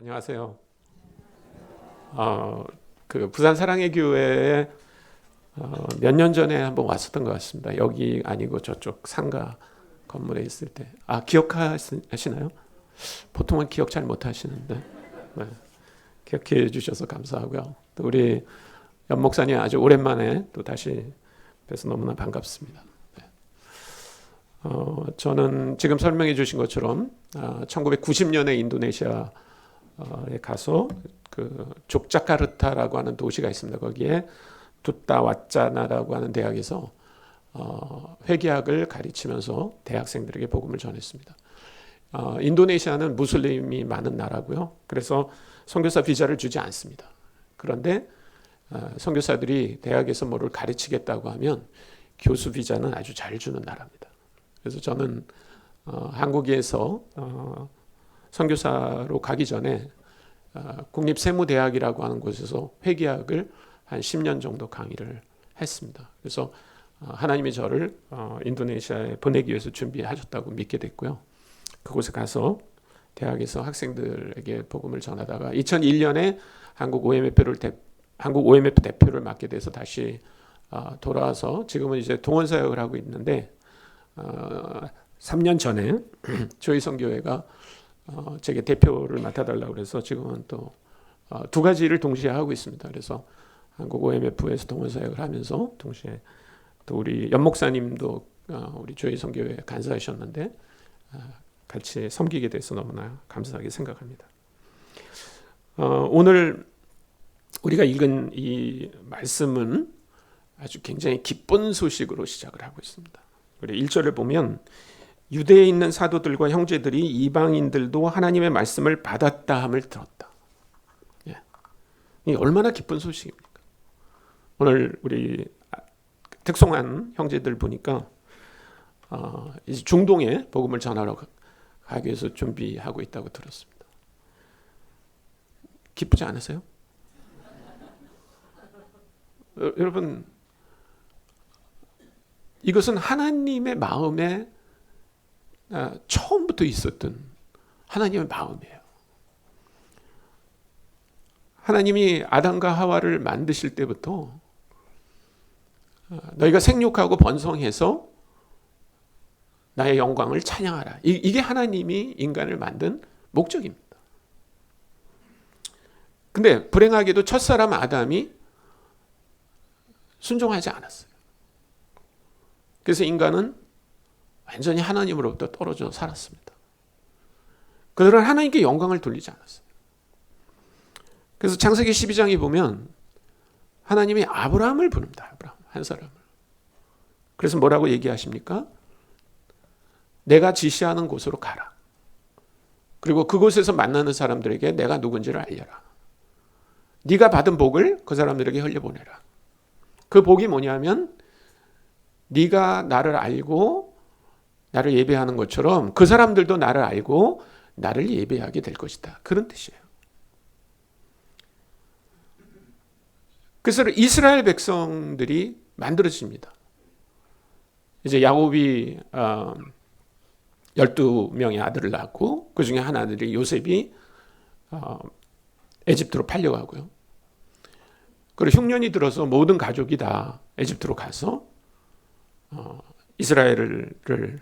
안녕하세요. 그 부산 사랑의 교회에 몇 년 전에 한번 왔었던 것 같습니다. 여기 아니고 저쪽 상가 건물에 있을 때. 기억하시나요? 보통은 기억 잘 못하시는데 네, 기억해 주셔서 감사하고요. 또 우리 연 목사님 아주 오랜만에 또 다시 뵈서 너무나 반갑습니다. 네. 저는 지금 설명해 주신 것처럼 1990년에 인도네시아에 가서 그 족자카르타라고 하는 도시가 있습니다. 거기에 두타와짜나라고 하는 대학에서 회계학을 가르치면서 대학생들에게 복음을 전했습니다. 인도네시아는 무슬림이 많은 나라고요. 그래서 선교사 비자를 주지 않습니다. 그런데 선교사들이 대학에서 뭐를 가르치겠다고 하면 교수 비자는 아주 잘 주는 나라입니다. 그래서 저는 한국에서 선교사로 가기 전에 국립세무대학이라고 하는 곳에서 회계학을 한 10년 정도 강의를 했습니다. 그래서 하나님이 저를 인도네시아에 보내기 위해서 준비하셨다고 믿게 됐고요. 그곳에 가서 대학에서 학생들에게 복음을 전하다가 2001년에 한국 OMF 대표를 맡게 돼서 다시 돌아와서 지금은 이제 동원사역을 하고 있는데 3년 전에 저희 선교회가 제게 대표를 맡아달라고 그래서 지금은 또 두 가지를 동시에 하고 있습니다. 그래서 한국 OMF에서 동원사역을 하면서 동시에 또 우리 연 목사님도 우리 저희 선교회 간사하셨는데 같이 섬기게 돼서 너무나 감사하게 생각합니다. 오늘 우리가 읽은 이 말씀은 아주 굉장히 기쁜 소식으로 시작을 하고 있습니다. 우리 1절을 보면 유대에 있는 사도들과 형제들이 이방인들도 하나님의 말씀을 받았다 함을 들었다. 이 얼마나 기쁜 소식입니까? 오늘 우리 특송한 형제들 보니까 이제 중동에 복음을 전하러 가기 위해서 준비하고 있다고 들었습니다. 기쁘지 않으세요? 여러분, 이것은 하나님의 마음에 처음부터 있었던 하나님의 마음이에요. 하나님이 아담과 하와를 만드실 때부터 너희가 생육하고 번성해서 나의 영광을 찬양하라. 이게 하나님이 인간을 만든 목적입니다. 근데 불행하게도 첫사람 아담이 순종하지 않았어요. 그래서 인간은 완전히 하나님으로부터 떨어져 살았습니다. 그들은 하나님께 영광을 돌리지 않았어요. 그래서 창세기 12장에 보면 하나님이 아브라함을 부릅니다. 아브라함 한 사람을. 그래서 뭐라고 얘기하십니까? 내가 지시하는 곳으로 가라. 그리고 그곳에서 만나는 사람들에게 내가 누군지를 알려라. 네가 받은 복을 그 사람들에게 흘려보내라. 그 복이 뭐냐면 네가 나를 알고 나를 예배하는 것처럼 그 사람들도 나를 알고 나를 예배하게 될 것이다. 그런 뜻이에요. 그래서 이스라엘 백성들이 만들어집니다. 이제 야곱이 12명의 아들을 낳고 그 중에 하나들이 요셉이 에집트로 팔려가고요. 그리고 흉년이 들어서 모든 가족이 다 에집트로 가서 이스라엘을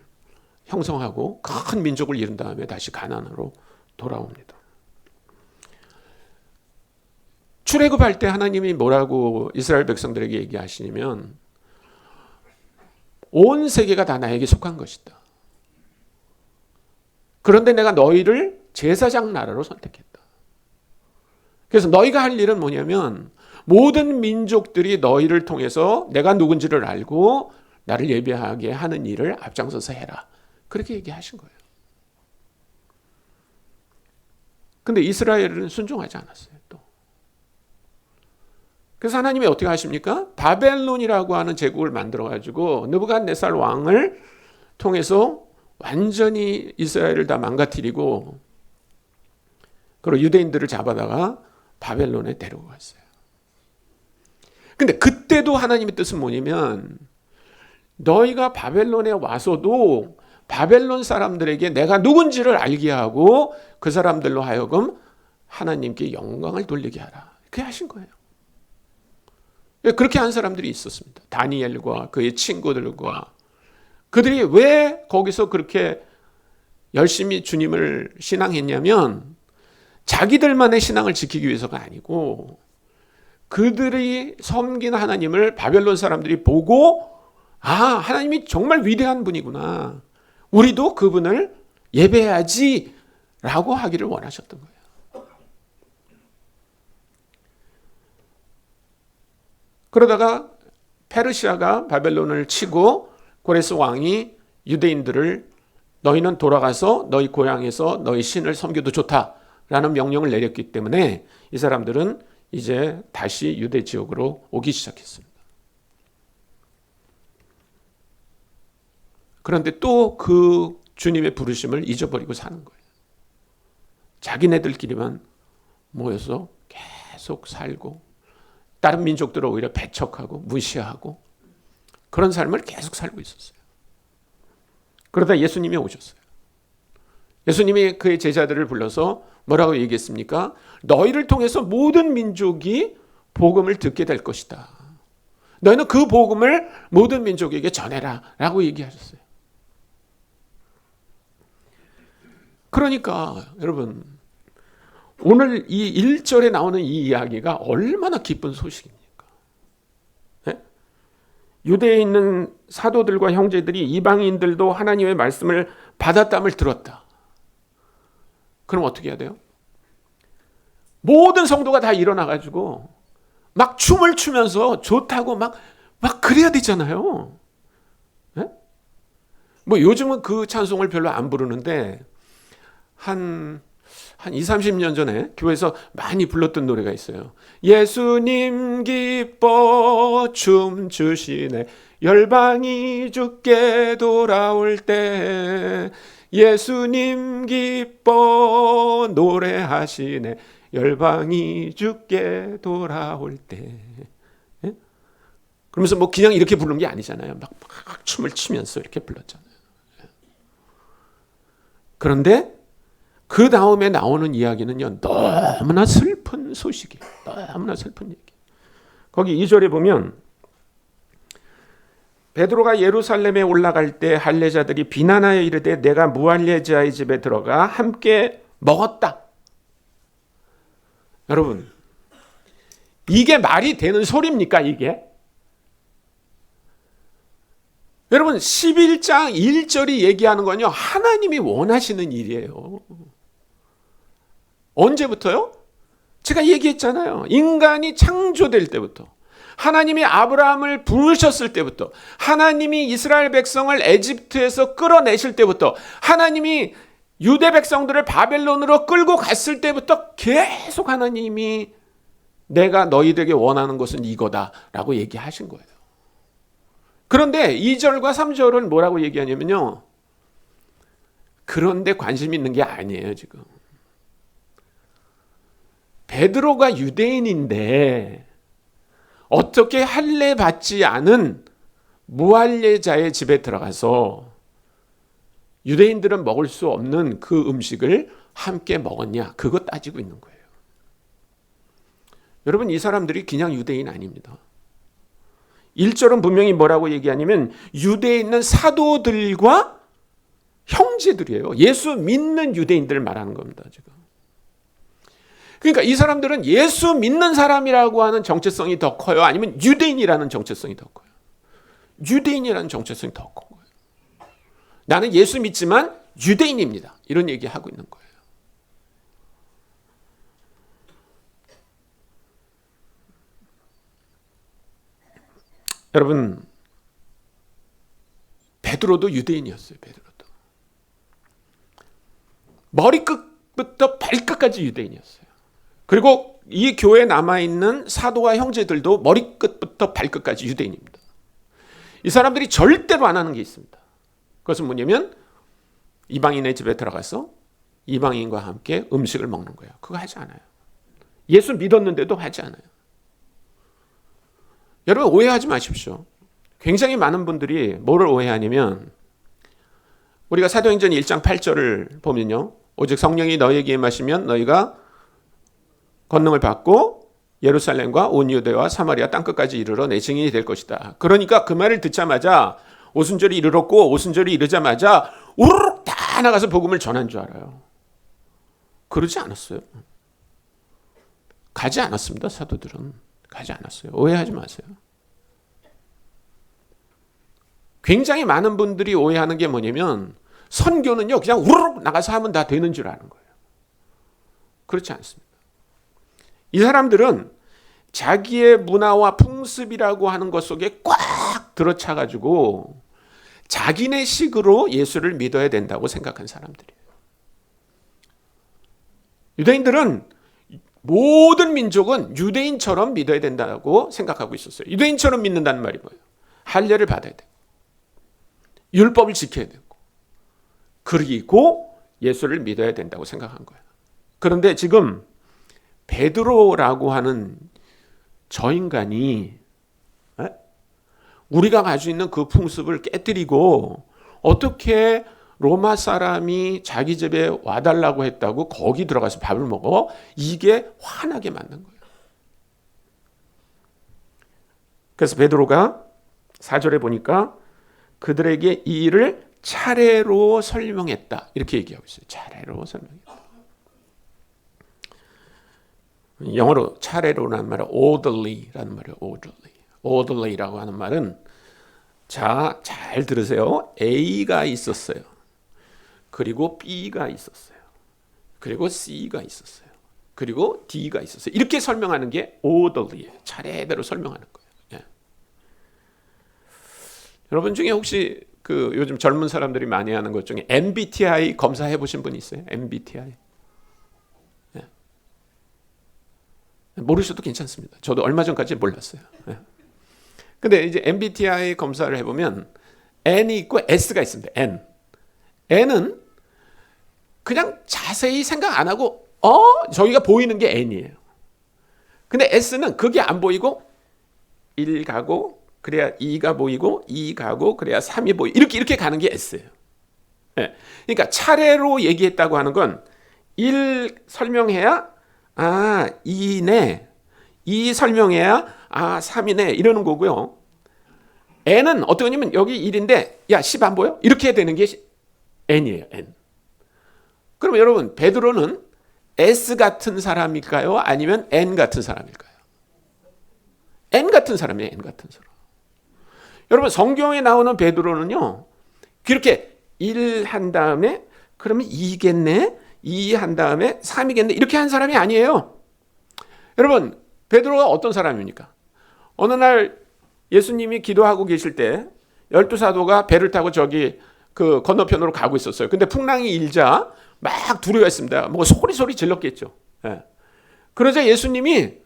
형성하고 큰 민족을 이룬 다음에 다시 가나안으로 돌아옵니다. 출애굽할 때 하나님이 뭐라고 이스라엘 백성들에게 얘기하시냐면 온 세계가 다 나에게 속한 것이다. 그런데 내가 너희를 제사장 나라로 선택했다. 그래서 너희가 할 일은 뭐냐면 모든 민족들이 너희를 통해서 내가 누군지를 알고 나를 예배하게 하는 일을 앞장서서 해라. 그렇게 얘기하신 거예요. 근데 이스라엘은 순종하지 않았어요. 또. 그래서 하나님이 어떻게 하십니까? 바벨론이라고 하는 제국을 만들어가지고 느부갓네살 왕을 통해서 완전히 이스라엘을 다 망가뜨리고 그리고 유대인들을 잡아다가 바벨론에 데리고 갔어요. 근데 그때도 하나님의 뜻은 뭐냐면 너희가 바벨론에 와서도 바벨론 사람들에게 내가 누군지를 알게 하고 그 사람들로 하여금 하나님께 영광을 돌리게 하라. 그렇게 하신 거예요. 그렇게 한 사람들이 있었습니다. 다니엘과 그의 친구들과. 그들이 왜 거기서 그렇게 열심히 주님을 신앙했냐면 자기들만의 신앙을 지키기 위해서가 아니고 그들이 섬긴 하나님을 바벨론 사람들이 보고 하나님이 정말 위대한 분이구나. 우리도 그분을 예배해야지 라고 하기를 원하셨던 거예요. 그러다가 페르시아가 바벨론을 치고 고레스 왕이 유대인들을 너희는 돌아가서 너희 고향에서 너희 신을 섬겨도 좋다라는 명령을 내렸기 때문에 이 사람들은 이제 다시 유대 지역으로 오기 시작했습니다. 그런데 또 그 주님의 부르심을 잊어버리고 사는 거예요. 자기네들끼리만 모여서 계속 살고 다른 민족들을 오히려 배척하고 무시하고 그런 삶을 계속 살고 있었어요. 그러다 예수님이 오셨어요. 예수님이 그의 제자들을 불러서 뭐라고 얘기했습니까? 너희를 통해서 모든 민족이 복음을 듣게 될 것이다. 너희는 그 복음을 모든 민족에게 전해라 라고 얘기하셨어요. 그러니까 여러분 오늘 이 1절에 나오는 이 이야기가 얼마나 기쁜 소식입니까? 네? 유대에 있는 사도들과 형제들이 이방인들도 하나님의 말씀을 받았담을 들었다. 그럼 어떻게 해야 돼요? 모든 성도가 다 일어나가지고 막 춤을 추면서 좋다고 막 그래야 되잖아요. 네? 뭐 요즘은 그 찬송을 별로 안 부르는데 한 20, 30년 전에 교회에서 많이 불렀던 노래가 있어요. 예수님 기뻐 춤추시네 열방이 주께 돌아올 때 예수님 기뻐 노래하시네 열방이 주께 돌아올 때. 예? 그러면서 뭐 그냥 이렇게 부르는 게 아니잖아요. 막 춤을 추면서 이렇게 불렀잖아요. 그런데 그 다음에 나오는 이야기는요, 너무나 슬픈 소식이에요. 너무나 슬픈 얘기. 거기 2절에 보면 베드로가 예루살렘에 올라갈 때 할례자들이 비난하여 이르되 내가 무할례자의 집에 들어가 함께 먹었다. 여러분, 이게 말이 되는 소리입니까, 이게? 여러분, 11장 1절이 얘기하는 건요, 하나님이 원하시는 일이에요. 언제부터요? 제가 얘기했잖아요. 인간이 창조될 때부터. 하나님이 아브라함을 부르셨을 때부터. 하나님이 이스라엘 백성을 에집트에서 끌어내실 때부터. 하나님이 유대 백성들을 바벨론으로 끌고 갔을 때부터 계속 하나님이 내가 너희들에게 원하는 것은 이거다 라고 얘기하신 거예요. 그런데 2절과 3절은 뭐라고 얘기하냐면요. 그런데 관심 있는 게 아니에요, 지금. 베드로가 유대인인데 어떻게 할례 받지 않은 무할례자의 집에 들어가서 유대인들은 먹을 수 없는 그 음식을 함께 먹었냐? 그거 따지고 있는 거예요. 여러분, 이 사람들이 그냥 유대인 아닙니다. 1절은 분명히 뭐라고 얘기하냐면 유대에 있는 사도들과 형제들이에요. 예수 믿는 유대인들을 말하는 겁니다, 지금. 그러니까 이 사람들은 예수 믿는 사람이라고 하는 정체성이 더 커요? 아니면 유대인이라는 정체성이 더 커요? 유대인이라는 정체성이 더 커요. 나는 예수 믿지만 유대인입니다. 이런 얘기하고 있는 거예요. 여러분, 베드로도 유대인이었어요. 베드로도. 머리끝부터 발끝까지 유대인이었어요. 그리고 이 교회에 남아있는 사도와 형제들도 머리끝부터 발끝까지 유대인입니다. 이 사람들이 절대로 안 하는 게 있습니다. 그것은 뭐냐면 이방인의 집에 들어가서 이방인과 함께 음식을 먹는 거예요. 그거 하지 않아요. 예수 믿었는데도 하지 않아요. 여러분, 오해하지 마십시오. 굉장히 많은 분들이 뭐를 오해하냐면 우리가 사도행전 1장 8절을 보면요. 오직 성령이 너희에게 임하시면 너희가 권능을 받고 예루살렘과 온 유대와 사마리아 땅끝까지 이르러 내 증인이 될 것이다. 그러니까 그 말을 듣자마자 오순절이 이르렀고 오순절이 이르자마자 우르륵 다 나가서 복음을 전한 줄 알아요. 그러지 않았어요. 가지 않았습니다. 사도들은 가지 않았어요. 오해하지 마세요. 굉장히 많은 분들이 오해하는 게 뭐냐면 선교는요 그냥 우르륵 나가서 하면 다 되는 줄 아는 거예요. 그렇지 않습니다. 이 사람들은 자기의 문화와 풍습이라고 하는 것 속에 꽉 들어차가지고 자기네 식으로 예수를 믿어야 된다고 생각한 사람들이에요. 유대인들은 모든 민족은 유대인처럼 믿어야 된다고 생각하고 있었어요. 유대인처럼 믿는다는 말이 뭐예요? 할례를 받아야 되고 율법을 지켜야 되고 그리고 예수를 믿어야 된다고 생각한 거예요. 그런데 지금 베드로라고 하는 저 인간이 우리가 가지고 있는 그 풍습을 깨뜨리고 어떻게 로마 사람이 자기 집에 와달라고 했다고 거기 들어가서 밥을 먹어? 이게 화나게 만든 거예요. 그래서 베드로가 4절에 보니까 그들에게 이 일을 차례로 설명했다. 이렇게 얘기하고 있어요. 차례로 설명했다. 영어로 차례로라는 말은 orderly라는 말이에요. orderly라고 하는 말은 자, 잘 들으세요. A가 있었어요. 그리고 B가 있었어요. 그리고 C가 있었어요. 그리고 D가 있었어요. 이렇게 설명하는 게 orderly예요. 차례대로 설명하는 거예요. 예. 여러분 중에 혹시 그 요즘 젊은 사람들이 많이 하는 것 중에 MBTI 검사해 보신 분 있어요? MBTI. 예. 모르셔도 괜찮습니다. 저도 얼마 전까지 몰랐어요. 예. 근데 이제 MBTI 검사를 해보면 N이 있고 S가 있습니다. N은 그냥 자세히 생각 안 하고 저희가 보이는 게 N이에요. 근데 S는 그게 안 보이고 1 가고 그래야 2가 보이고 2 가고 그래야 3이 보이고 이렇게 가는 게 S예요. 네. 그러니까 차례로 얘기했다고 하는 건 1 설명해야 2네. 2 설명해야 3이네 이러는 거고요. N은 어떻게 하냐면 여기 1인데 야 10 안 보여? 이렇게 되는 게 N이에요. N. 그럼 여러분 베드로는 S 같은 사람일까요? 아니면 N 같은 사람일까요? N 같은 사람이에요. N 같은 사람. 여러분 성경에 나오는 베드로는요. 그렇게 1 한 다음에 그러면 2겠네. 2 한 다음에 3이겠네. 이렇게 한 사람이 아니에요. 여러분 베드로가 어떤 사람입니까? 어느 날 예수님이 기도하고 계실 때 12사도가 배를 타고 저기 그 건너편으로 가고 있었어요. 근데 풍랑이 일자 막 두려워했습니다. 뭐 소리 질렀겠죠. 예. 그러자 예수님이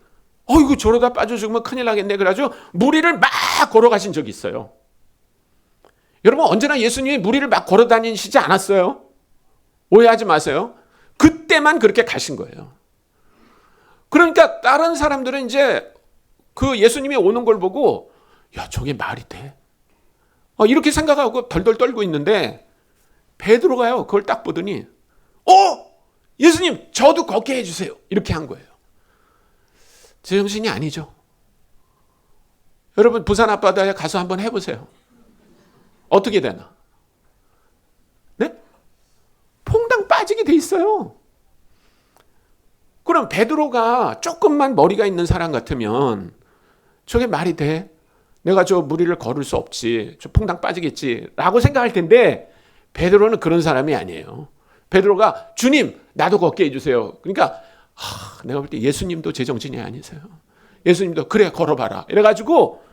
이거 저러다 빠져 죽으면 큰일 나겠네. 그래가지고 무리를 막 걸어가신 적이 있어요. 여러분 언제나 예수님이 무리를 막 걸어 다니시지 않았어요. 오해하지 마세요. 그때만 그렇게 가신 거예요. 그러니까 다른 사람들은 이제 그 예수님이 오는 걸 보고 야 저게 말이 돼? 이렇게 생각하고 덜덜 떨고 있는데 베드로가요 그걸 딱 보더니 예수님 저도 걷게 해주세요 이렇게 한 거예요. 제정신이 아니죠. 여러분 부산 앞바다에 가서 한번 해보세요. 어떻게 되나? 네? 퐁당 빠지게 돼 있어요. 그럼 베드로가 조금만 머리가 있는 사람 같으면 저게 말이 돼? 내가 저 무리를 걸을 수 없지. 저 퐁당 빠지겠지. 라고 생각할 텐데 베드로는 그런 사람이 아니에요. 베드로가 주님 나도 걷게 해주세요. 그러니까 내가 볼 때 예수님도 제정신이 아니세요. 예수님도 그래 걸어봐라. 이래가지고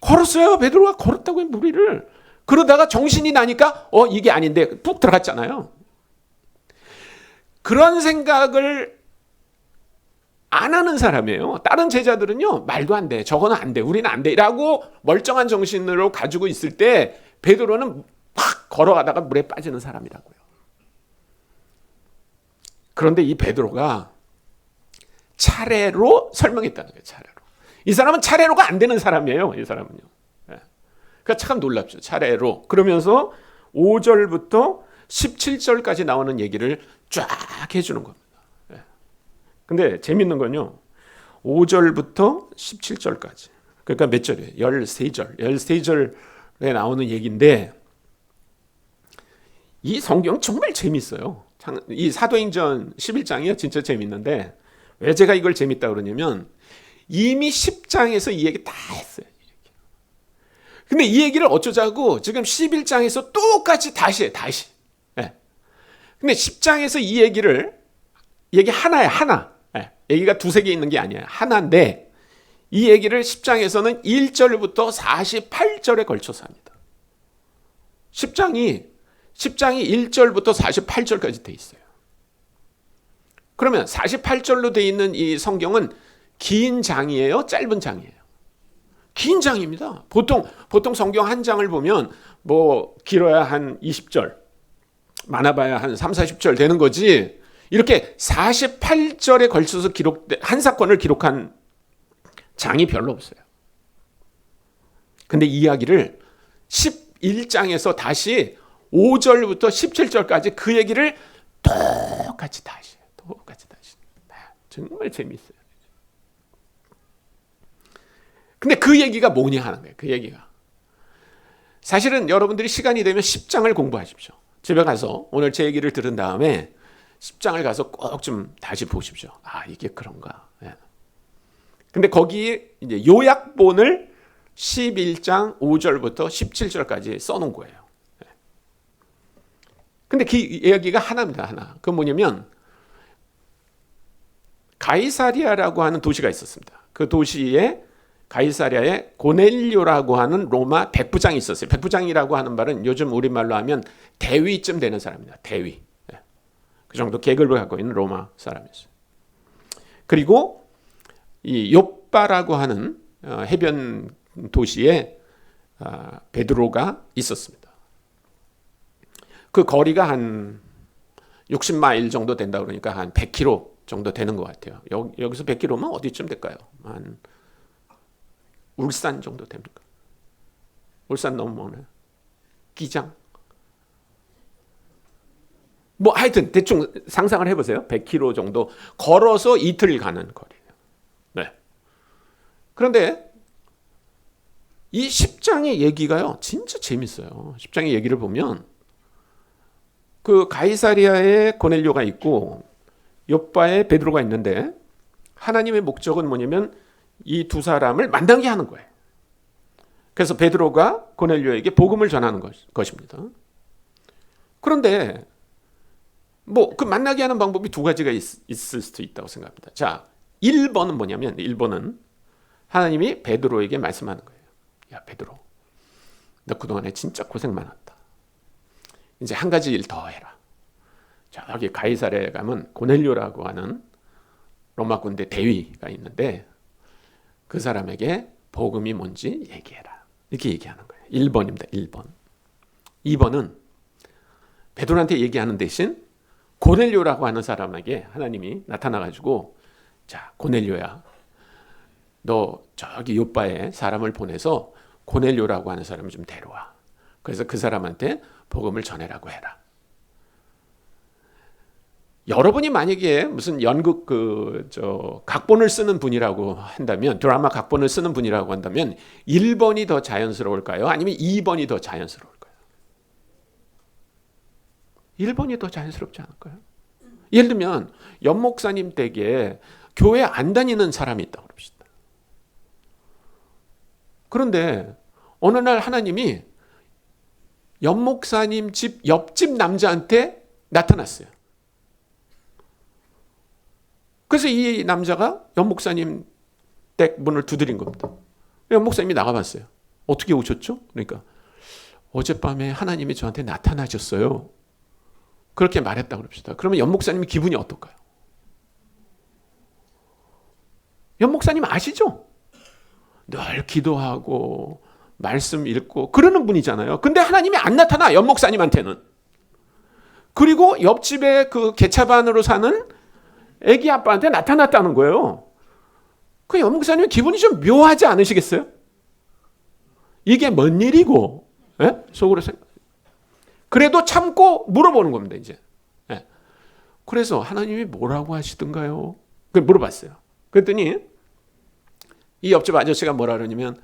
걸었어요. 베드로가 걸었다고요 무리를. 그러다가 정신이 나니까 이게 아닌데 푹 들어갔잖아요. 그런 생각을 안 하는 사람이에요. 다른 제자들은요 말도 안 돼. 저거는 안 돼. 우리는 안 돼. 라고 멀쩡한 정신으로 가지고 있을 때 베드로는 팍 걸어가다가 물에 빠지는 사람이라고요. 그런데 이 베드로가 차례로 설명했다는 거예요. 차례로. 이 사람은 차례로가 안 되는 사람이에요. 이 사람은요. 그러니까 참 놀랍죠. 차례로. 그러면서 5절부터 17절까지 나오는 얘기를 쫙 해주는 겁니다. 근데 재밌는 건요. 5절부터 17절까지. 그러니까 몇 절이에요? 13절. 13절에 나오는 얘기인데 이 성경 정말 재밌어요. 이 사도행전 11장이요. 진짜 재밌는데 왜 제가 이걸 재밌다 그러냐면 이미 10장에서 이 얘기 다 했어요. 근데 이 얘기를 어쩌자고 지금 11장에서 똑같이 다시 해. 다시. 네. 근데 10장에서 이 얘기 하나야. 하나. 네. 얘기가 두세 개 있는 게 아니야. 하나인데 이 얘기를 10장에서는 1절부터 48절에 걸쳐서 합니다. 10장이 1절부터 48절까지 돼 있어요. 그러면 48절로 돼 있는 이 성경은 긴 장이에요? 짧은 장이에요? 긴 장입니다. 보통 성경 한 장을 보면 뭐 길어야 한 20절, 많아봐야 한 3, 40절 되는 거지. 이렇게 48절에 걸쳐서 한 사건을 기록한 장이 별로 없어요. 근데 이 이야기를 11장에서 다시 5절부터 17절까지 그 얘기를 똑같이 다시 해요. 똑같이 다시. 정말 재밌어요. 근데 그 얘기가 뭐냐 하는 거예요. 그 얘기가. 사실은 여러분들이 시간이 되면 10장을 공부하십시오. 집에 가서 오늘 제 얘기를 들은 다음에 10장을 가서 꼭 좀 다시 보십시오. 아, 이게 그런가. 예. 근데 거기에 이제 요약본을 11장 5절부터 17절까지 써놓은 거예요. 예. 근데 그 이야기가 하나입니다. 하나. 그건 뭐냐면 가이사리아라고 하는 도시가 있었습니다. 그 도시에 가이사랴에 고넬료라고 하는 로마 백부장이 있었어요. 백부장이라고 하는 말은 요즘 우리말로 하면 대위쯤 되는 사람입니다. 대위. 그 정도 계급을 갖고 있는 로마 사람이었어요. 그리고 이 욥바라고 하는 해변 도시에 베드로가 있었습니다. 그 거리가 한 60마일 정도 된다 그러니까 한 100km 정도 되는 것 같아요. 여기서 100km면 어디쯤 될까요? 한 울산 정도 됩니까? 울산 넘어오네. 기장. 뭐 하여튼 대충 상상을 해보세요. 100km 정도 걸어서 이틀 가는 거리예요. 네. 그런데 이 10장의 얘기가요. 진짜 재밌어요. 10장의 얘기를 보면 그 가이사리아에 고넬료가 있고 욥바에 베드로가 있는데 하나님의 목적은 뭐냐면 이 두 사람을 만나게 하는 거예요. 그래서 베드로가 고넬료에게 복음을 전하는 것입니다. 그런데 뭐 그 만나게 하는 방법이 두 가지가 있을 수도 있다고 생각합니다. 자, 1번은 뭐냐면 1번은 하나님이 베드로에게 말씀하는 거예요. 야, 베드로, 너 그동안에 진짜 고생 많았다. 이제 한 가지 일 더 해라. 저기 가이사랴에 가면 고넬료라고 하는 로마 군대 대위가 있는데 그 사람에게 복음이 뭔지 얘기해라. 이렇게 얘기하는 거예요. 1번입니다. 1번. 2번은 베드로한테 얘기하는 대신 고넬료라고 하는 사람에게 하나님이 나타나가지고 자, 고넬료야, 너 저기 욥바에 사람을 보내서 고넬료라고 하는 사람을 좀 데려와. 그래서 그 사람한테 복음을 전해라고 해라. 여러분이 만약에 무슨 연극 각본을 쓰는 분이라고 한다면, 드라마 각본을 쓰는 분이라고 한다면 1번이 더 자연스러울까요? 아니면 2번이 더 자연스러울까요? 1번이 더 자연스럽지 않을까요? 예를 들면 연목사님 댁에 교회 안 다니는 사람이 있다고 그럽시다. 그런데 어느 날 하나님이 연목사님 집 옆집 남자한테 나타났어요. 그래서 이 남자가 연목사님 댁 문을 두드린 겁니다. 연목사님이 나가봤어요. 어떻게 오셨죠? 그러니까 어젯밤에 하나님이 저한테 나타나셨어요. 그렇게 말했다고 그럽시다. 그러면 연목사님 기분이 어떨까요? 연목사님 아시죠? 늘 기도하고 말씀 읽고 그러는 분이잖아요. 근데 하나님이 안 나타나, 연목사님한테는. 그리고 옆집에 그 개차반으로 사는 애기 아빠한테 나타났다는 거예요. 그 연목사님 기분이 좀 묘하지 않으시겠어요? 이게 뭔 일이고, 예? 속으로 생각. 그래도 참고 물어보는 겁니다, 이제. 예. 그래서 하나님이 뭐라고 하시던가요? 그 물어봤어요. 그랬더니 이 옆집 아저씨가 뭐라 그러냐면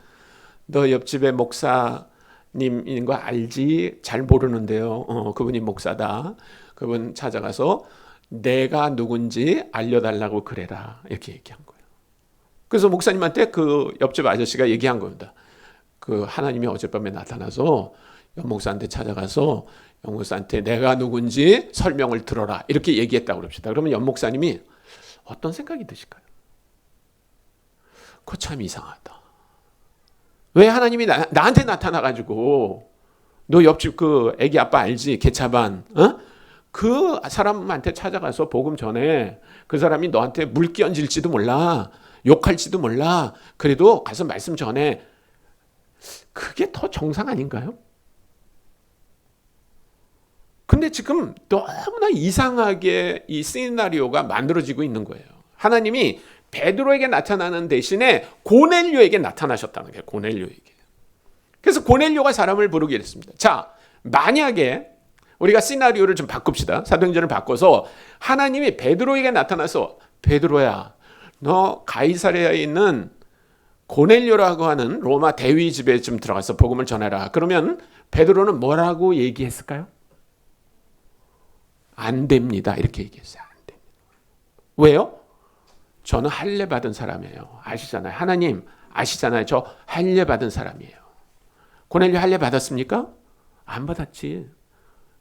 너 옆집에 목사님인 거 알지? 잘 모르는데요. 그분이 목사다. 그분 찾아가서 내가 누군지 알려달라고 그래라. 이렇게 얘기한 거예요. 그래서 목사님한테 그 옆집 아저씨가 얘기한 겁니다. 그 하나님이 어젯밤에 나타나서 영 목사한테 찾아가서 영 목사한테 내가 누군지 설명을 들어라. 이렇게 얘기했다고 그럽시다. 그러면 영 목사님이 어떤 생각이 드실까요? 그거 참 이상하다. 왜 하나님이 나한테 나타나가지고 너 옆집 그 애기 아빠 알지? 개차반 그 사람한테 찾아가서 복음 전에 그 사람이 너한테 물 끼얹을지도 몰라. 욕할지도 몰라. 그래도 가서 말씀 전에 그게 더 정상 아닌가요? 근데 지금 너무나 이상하게 이 시나리오가 만들어지고 있는 거예요. 하나님이 베드로에게 나타나는 대신에 고넬료에게 나타나셨다는 거예요. 고넬료에게. 그래서 고넬료가 사람을 부르게 됐습니다. 자, 만약에 우리가 시나리오를 좀 바꿉시다. 사도행전을 바꿔서 하나님이 베드로에게 나타나서 베드로야, 너 가이사랴에 있는 고넬료라고 하는 로마 대위 집에 좀 들어가서 복음을 전해라. 그러면 베드로는 뭐라고 얘기했을까요? 안 됩니다. 이렇게 얘기했어요. 안 됩니다. 왜요? 저는 할례 받은 사람이에요. 아시잖아요. 하나님 아시잖아요. 저 할례 받은 사람이에요. 고넬료 할례 받았습니까? 안 받았지.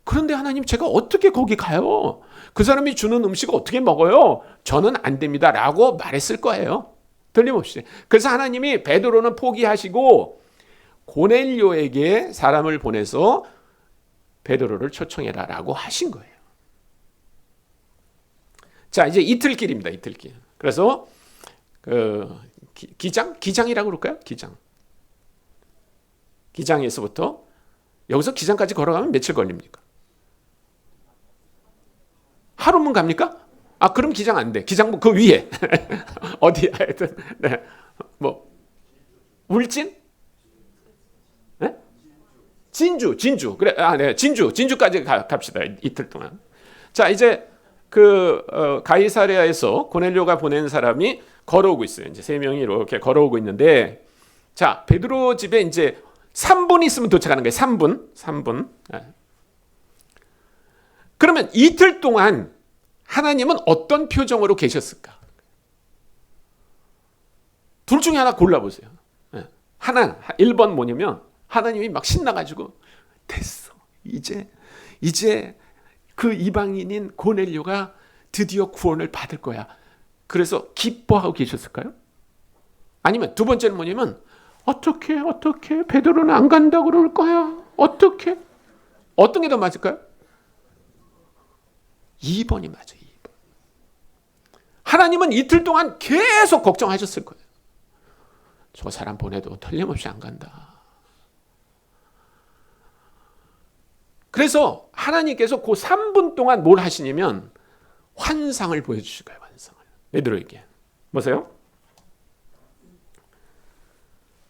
그런데 하나님 제가 어떻게 거기 가요? 그 사람이 주는 음식을 어떻게 먹어요? 저는 안 됩니다. 라고 말했을 거예요. 틀림없이. 그래서 하나님이 베드로는 포기하시고 고넬료에게 사람을 보내서 베드로를 초청해라 라고 하신 거예요. 자, 이제 이틀길입니다. 이틀길. 그래서 기장이라고 그럴까요? 기장에서부터 여기서 기장까지 걸어가면 며칠 걸립니까? 하루면 갑니까? 아, 그럼 기장 안 돼. 기장 그 위에 어디 하여튼 네. 뭐 울진? 네? 진주 그래. 네. 진주까지 갑시다. 이틀 동안. 자, 이제 가이사랴에서 고넬료가 보낸 사람이 걸어오고 있어요. 이제 3명이 이렇게 걸어오고 있는데, 자, 베드로 집에 이제 3분 있으면 도착하는 거예요. 3분. 네. 그러면 이틀 동안 하나님은 어떤 표정으로 계셨을까? 둘 중에 하나 골라보세요. 네. 하나, 1번 뭐냐면 하나님이 막 신나가지고 됐어. 이제 그 이방인인 고넬료가 드디어 구원을 받을 거야. 그래서 기뻐하고 계셨을까요? 아니면 두 번째는 뭐냐면 어떻게 베드로는 안 간다고 그럴 거야. 어떻게? 어떤 게 더 맞을까요? 2번이 맞아요. 2번. 하나님은 이틀 동안 계속 걱정하셨을 거예요. 저 사람 보내도 틀림없이 안 간다. 그래서 하나님께서 그 3분 동안 뭘 하시냐면 환상을 보여주실 거예요. 환상을. 베드로에게. 보세요.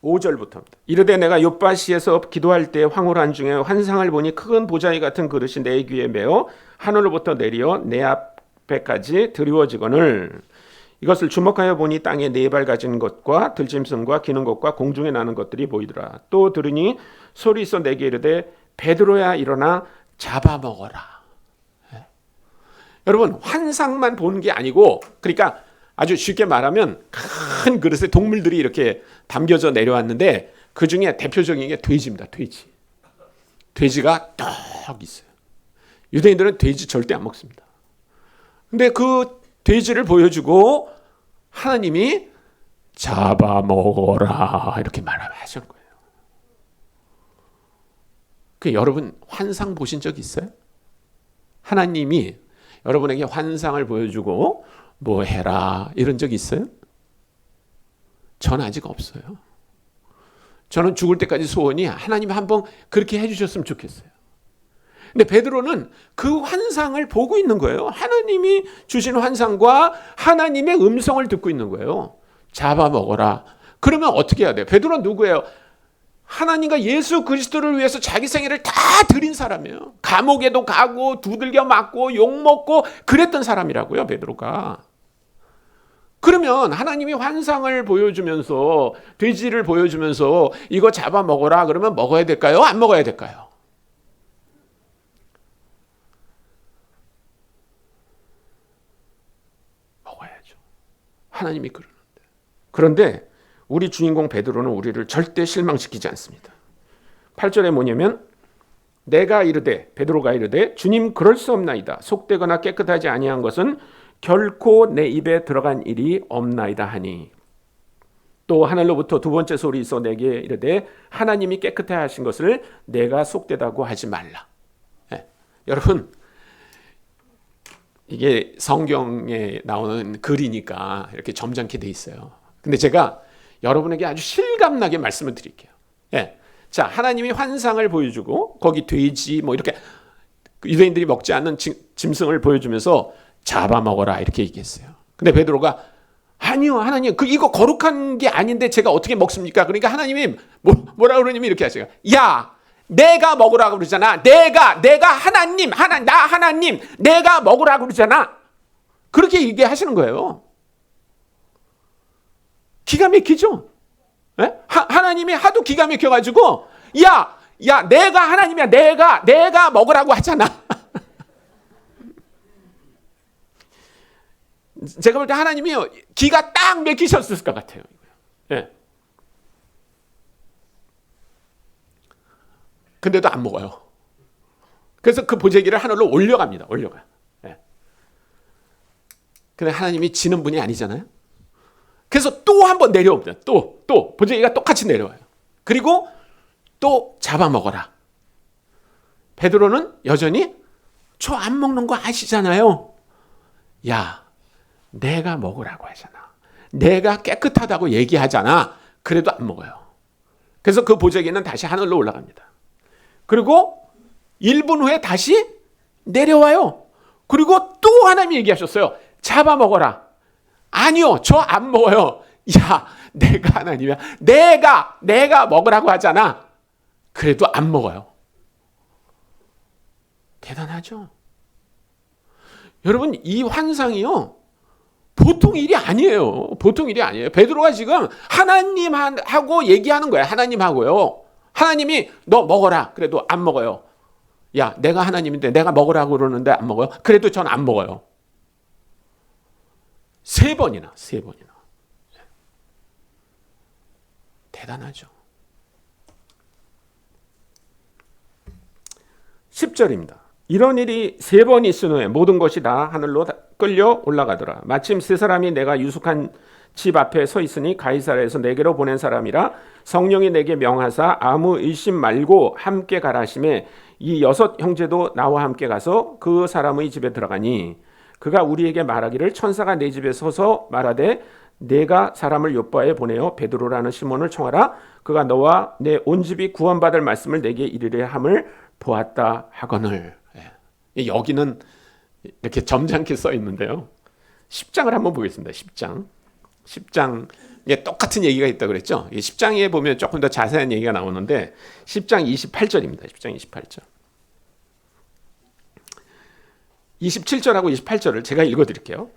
5절부터입니다. 이르되 내가 욥바시에서 기도할 때 황홀한 중에 환상을 보니 큰 보자기 같은 그릇이 내 귀에 매어 하늘로부터 내려 내 앞에까지 드리워지거늘 이것을 주목하여 보니 땅에 4발 가진 것과 들짐승과 기는 것과 공중에 나는 것들이 보이더라. 또 들으니 소리 있어 내게 이르되 베드로야 일어나 잡아먹어라. 네. 여러분 환상만 보는 게 아니고, 그러니까 아주 쉽게 말하면 큰 그릇에 동물들이 이렇게 담겨져 내려왔는데 그 중에 대표적인 게 돼지입니다. 돼지가 딱 있어요. 유대인들은 돼지 절대 안 먹습니다. 근데 그 돼지를 보여주고 하나님이 잡아먹어라 이렇게 말하시는 거예요. 여러분 환상 보신 적 있어요? 하나님이 여러분에게 환상을 보여주고 뭐 해라 이런 적 있어요? 전 아직 없어요. 저는 죽을 때까지 소원이 하나님이 한번 그렇게 해주셨으면 좋겠어요. 근데 베드로는 그 환상을 보고 있는 거예요. 하나님이 주신 환상과 하나님의 음성을 듣고 있는 거예요. 잡아먹어라. 그러면 어떻게 해야 돼요? 베드로는 누구예요? 하나님과 예수 그리스도를 위해서 자기 생애를 다 드린 사람이에요. 감옥에도 가고 두들겨 맞고 욕먹고 그랬던 사람이라고요. 베드로가. 그러면 하나님이 환상을 보여주면서 돼지를 보여주면서 이거 잡아먹어라 그러면 먹어야 될까요? 안 먹어야 될까요? 먹어야죠. 하나님이 그러는데. 그런데 우리 주인공 베드로는 우리를 절대 실망시키지 않습니다. 8절에 뭐냐면 내가 이르되 베드로가 이르되 주님 그럴 수 없나이다. 속되거나 깨끗하지 아니한 것은 결코 내 입에 들어간 일이 없나이다 하니 또 하늘로부터 두 번째 소리 있어 내게 이르되 하나님이 깨끗해 하신 것을 내가 속되다고 하지 말라. 네. 여러분 이게 성경에 나오는 글이니까 이렇게 점잖게 돼 있어요. 근데 제가 여러분에게 아주 실감나게 말씀을 드릴게요. 네. 자, 하나님이 환상을 보여주고 거기 돼지 뭐 이렇게 유대인들이 먹지 않는 짐승을 보여주면서 잡아먹어라 이렇게 얘기했어요. 근데 베드로가 아니요 하나님 이거 거룩한 게 아닌데 제가 어떻게 먹습니까? 그러니까 하나님이 뭐라 그러냐면 이렇게 하세요. 야 내가 먹으라고 그러잖아. 내가 하나님 나 하나님 내가 먹으라고 그러잖아. 그렇게 얘기하시는 거예요. 기가 막히죠? 네? 하나님이 하도 기가 막혀가지고 야 내가 하나님이야. 내가 먹으라고 하잖아. 제가 볼 때 하나님이 기가 딱 막히셨을 것 같아요. 네. 근데도 안 먹어요. 그래서 그 보재기를 하늘로 올려갑니다. 올려가요. 네. 근데 하나님이 지는 분이 아니잖아요. 그래서 또 한 번 내려옵니다. 또 보재기가 똑같이 내려와요. 그리고 또 잡아먹어라. 베드로는 여전히 저 안 먹는 거 아시잖아요. 야 내가 먹으라고 하잖아. 내가 깨끗하다고 얘기하잖아. 그래도 안 먹어요. 그래서 그 보재기는 다시 하늘로 올라갑니다. 그리고 1분 후에 다시 내려와요. 그리고 또 하나님이 얘기하셨어요. 잡아먹어라. 아니요 저 안 먹어요. 야 내가 하나님이야. 내가 먹으라고 하잖아. 그래도 안 먹어요. 대단하죠? 여러분 이 환상이요 보통 일이 아니에요. 보통 일이 아니에요. 베드로가 지금 하나님하고 얘기하는 거예요. 하나님하고요. 하나님이 너 먹어라. 그래도 안 먹어요. 야 내가 하나님인데 내가 먹으라고 그러는데 안 먹어요. 그래도 전 안 먹어요. 3번이나. 대단하죠. 10절입니다. 이런 일이 3번 있은 후에 모든 것이 다 하늘로 끌려 올라가더라. 마침 세 사람이 내가 유숙한 집 앞에 서 있으니 가이사랴에서 내게로 보낸 사람이라 성령이 내게 명하사 아무 의심 말고 함께 가라 하시매 이 6 형제도 나와 함께 가서 그 사람의 집에 들어가니 그가 우리에게 말하기를 천사가 내 집에 서서 말하되 내가 사람을 요바에 보내어 베드로라는 시몬을 청하라. 그가 너와 내 온 집이 구원받을 말씀을 내게 이르려 함을 보았다 하거늘. 여기는 이렇게 점잖게 써 있는데요. 10장을 한번 보겠습니다. 10장에 똑같은 얘기가 있다고 그랬죠. 10장에 보면 조금 더 자세한 얘기가 나오는데 10장 28절입니다. 10장 28절. 27절하고 28절을 제가 읽어드릴게요.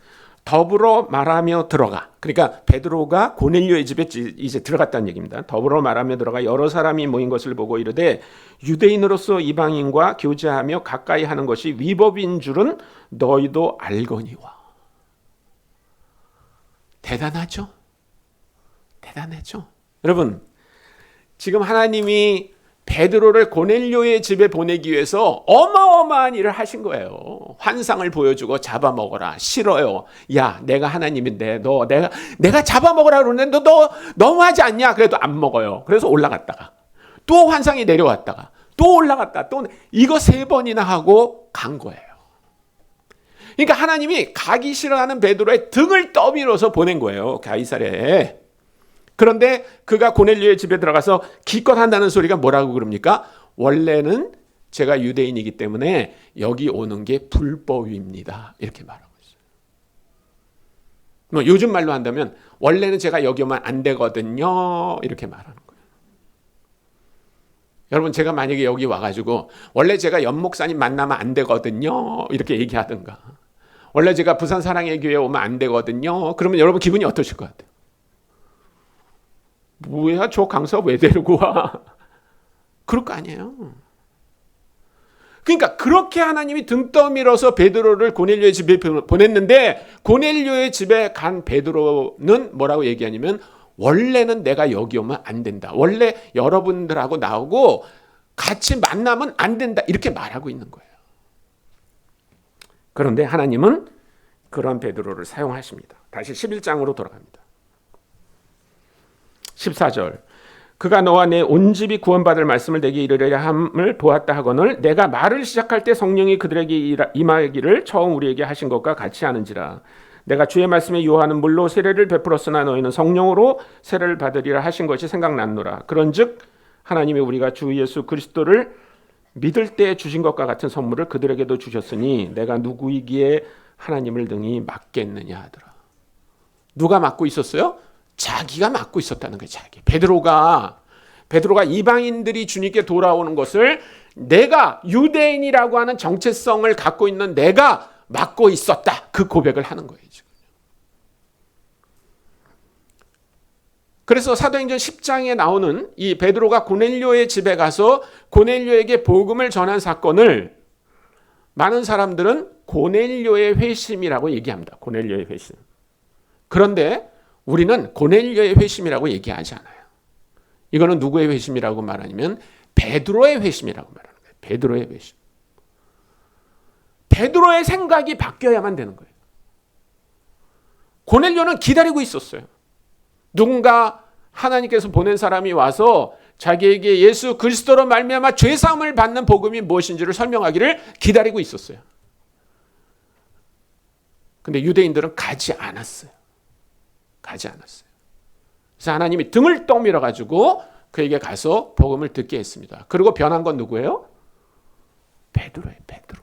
더불어 말하며 들어가. 그러니까 베드로가 고넬료의 집에 이제 들어갔다는 얘기입니다. 더불어 말하며 들어가 여러 사람이 모인 것을 보고 이르되 유대인으로서 이방인과 교제하며 가까이 하는 것이 위법인 줄은 너희도 알거니와. 대단하죠? 여러분 지금 하나님이 베드로를 고넬료의 집에 보내기 위해서 어마어마한 일을 하신 거예요. 환상을 보여주고 잡아먹어라. 싫어요. 야 내가 하나님인데 내가 잡아먹으라 그러는데 너 너무하지 않냐? 그래도 안 먹어요. 그래서 올라갔다가 또 환상이 내려왔다가 또 올라갔다 또 이거 3번이나 하고 간 거예요. 그러니까 하나님이 가기 싫어하는 베드로의 등을 떠밀어서 보낸 거예요. 가이사랴에. 그런데 그가 고넬료의 집에 들어가서 기껏 한다는 소리가 뭐라고 그럽니까? 원래는 제가 유대인이기 때문에 여기 오는 게 불법입니다. 이렇게 말하고 있어요. 뭐 요즘 말로 한다면 원래는 제가 여기 오면 안 되거든요. 이렇게 말하는 거예요. 여러분 제가 만약에 여기 와가지고 원래 제가 연목사님 만나면 안 되거든요. 이렇게 얘기하든가 원래 제가 부산 사랑의 교회 오면 안 되거든요. 그러면 여러분 기분이 어떠실 것 같아요? 뭐야, 저 강사 왜 데리고 와? 그럴 거 아니에요. 그러니까 그렇게 하나님이 등 떠밀어서 베드로를 고넬료의 집에 보냈는데, 고넬료의 집에 간 베드로는 뭐라고 얘기하냐면, 원래는 내가 여기 오면 안 된다. 원래 여러분들하고 나오고 같이 만나면 안 된다. 이렇게 말하고 있는 거예요. 그런데 하나님은 그런 베드로를 사용하십니다. 다시 11장으로 돌아갑니다. 14절. 그가 너와 내 온 집이 구원받을 말씀을 내게 이르려 함을 보았다 하거늘 내가 말을 시작할 때 성령이 그들에게 임하기를 처음 우리에게 하신 것과 같이 하는지라. 내가 주의 말씀에 요한은 물로 세례를 베풀었으나 너희는 성령으로 세례를 받으리라 하신 것이 생각났노라. 그런즉 하나님이 우리가 주 예수 그리스도를 믿을 때 주신 것과 같은 선물을 그들에게도 주셨으니 내가 누구이기에 하나님을 능히 맡겠느냐 하더라. 누가 맡고 있었어요? 자기가 맡고 있었다는 거예요. 자기. 베드로가 이방인들이 주님께 돌아오는 것을 내가 유대인이라고 하는 정체성을 갖고 있는 내가 맡고 있었다. 그 고백을 하는 거예요. 지금. 그래서 사도행전 10장에 나오는 이 베드로가 고넬료의 집에 가서 고넬료에게 복음을 전한 사건을 많은 사람들은 고넬료의 회심이라고 얘기합니다. 고넬료의 회심. 그런데 우리는 고넬료의 회심이라고 얘기하지 않아요. 이거는 누구의 회심이라고 말하냐면 베드로의 회심이라고 말하는 거예요. 베드로의 회심. 베드로의 생각이 바뀌어야만 되는 거예요. 고넬료는 기다리고 있었어요. 누군가 하나님께서 보낸 사람이 와서 자기에게 예수 그리스도로 말미암아 죄사함을 받는 복음이 무엇인지를 설명하기를 기다리고 있었어요. 근데 유대인들은 가지 않았어요. 그래서 하나님이 등을 떠밀어 가지고 그에게 가서 복음을 듣게 했습니다. 그리고 변한 건 누구예요? 베드로예요. 베드로.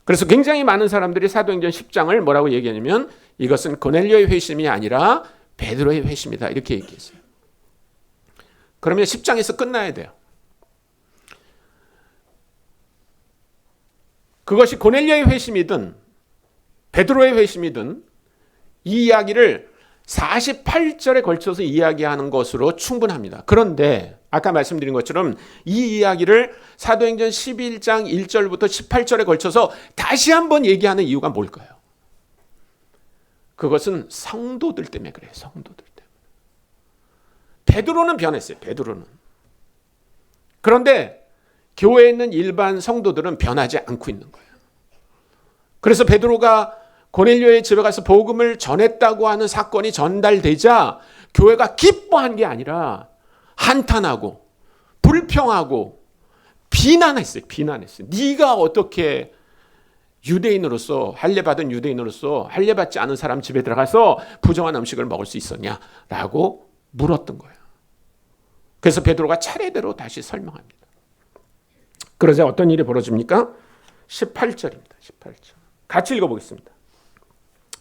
그래서 굉장히 많은 사람들이 사도행전 10장을 뭐라고 얘기하냐면 이것은 고넬료의 회심이 아니라 베드로의 회심이다. 이렇게 얘기했어요. 그러면 10장에서 끝나야 돼요. 그것이 고넬료의 회심이든 베드로의 회심이든 이 이야기를 48절에 걸쳐서 이야기하는 것으로 충분합니다. 그런데 아까 말씀드린 것처럼 이 이야기를 사도행전 11장 1절부터 18절에 걸쳐서 다시 한번 얘기하는 이유가 뭘까요? 그것은 성도들 때문에 그래요. 성도들 때문에. 베드로는 변했어요. 베드로는. 그런데 교회에 있는 일반 성도들은 변하지 않고 있는 거예요. 그래서 베드로가 고넬료의 집에 가서 복음을 전했다고 하는 사건이 전달되자 교회가 기뻐한 게 아니라 한탄하고 불평하고 비난했어요. 네가 어떻게 유대인으로서 할례받은 유대인으로서 할례받지 않은 사람 집에 들어가서 부정한 음식을 먹을 수 있었냐라고 물었던 거예요. 그래서 베드로가 차례대로 다시 설명합니다. 그러자 어떤 일이 벌어집니까? 18절입니다. 18절. 같이 읽어보겠습니다.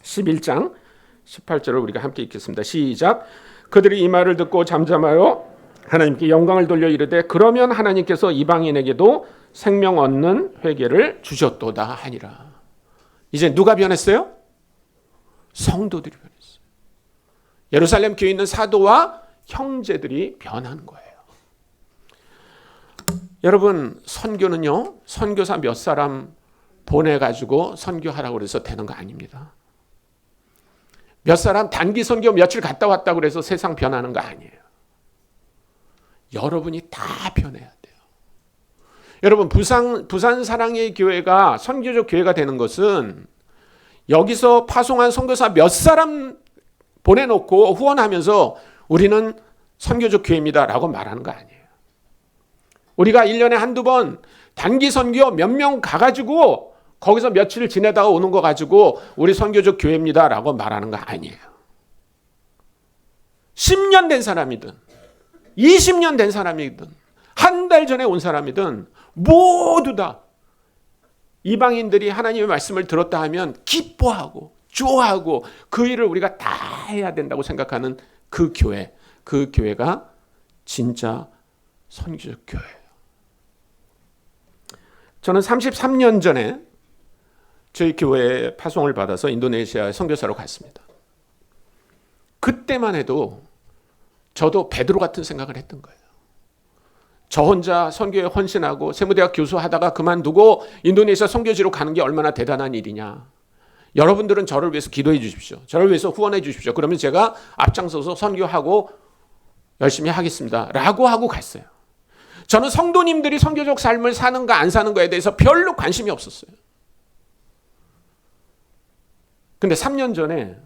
11장 18절을 우리가 함께 읽겠습니다. 시작. 그들이 이 말을 듣고 잠잠하여 하나님께 영광을 돌려 이르되 그러면 하나님께서 이방인에게도 생명 얻는 회개를 주셨도다 하니라. 이제 누가 변했어요? 성도들이 변했어요. 예루살렘 교회에 있는 사도와 형제들이 변한 거예요. 여러분, 선교는요, 선교사 몇 사람 보내가지고 선교하라고 그래서 되는 거 아닙니다. 몇 사람 단기 선교 며칠 갔다 왔다고 그래서 세상 변하는 거 아니에요. 여러분이 다 변해야 돼요. 여러분, 부산 사랑의 교회가 선교적 교회가 되는 것은 여기서 파송한 선교사 몇 사람 보내놓고 후원하면서 우리는 선교적 교회입니다라고 말하는 거 아니에요. 우리가 1년에 한두 번 단기 선교 몇 명 가가지고 거기서 며칠 지내다가 오는 거 가지고 우리 선교적 교회입니다라고 말하는 거 아니에요. 10년 된 사람이든 20년 된 사람이든 한 달 전에 온 사람이든 모두 다 이방인들이 하나님의 말씀을 들었다 하면 기뻐하고 좋아하고 그 일을 우리가 다 해야 된다고 생각하는 그 교회가 진짜 선교적 교회예요. 저는 33년 전에 저희 교회에 파송을 받아서 인도네시아 선교사로 갔습니다. 그때만 해도 저도 베드로 같은 생각을 했던 거예요. 저 혼자 선교에 헌신하고 세무대학 교수 하다가 그만두고 인도네시아 선교지로 가는 게 얼마나 대단한 일이냐. 여러분들은 저를 위해서 기도해 주십시오. 저를 위해서 후원해 주십시오. 그러면 제가 앞장서서 선교하고 열심히 하겠습니다. 라고 하고 갔어요. 저는 성도님들이 선교적 삶을 사는가 안 사는 거에 대해서 별로 관심이 없었어요. 근데 3년 전에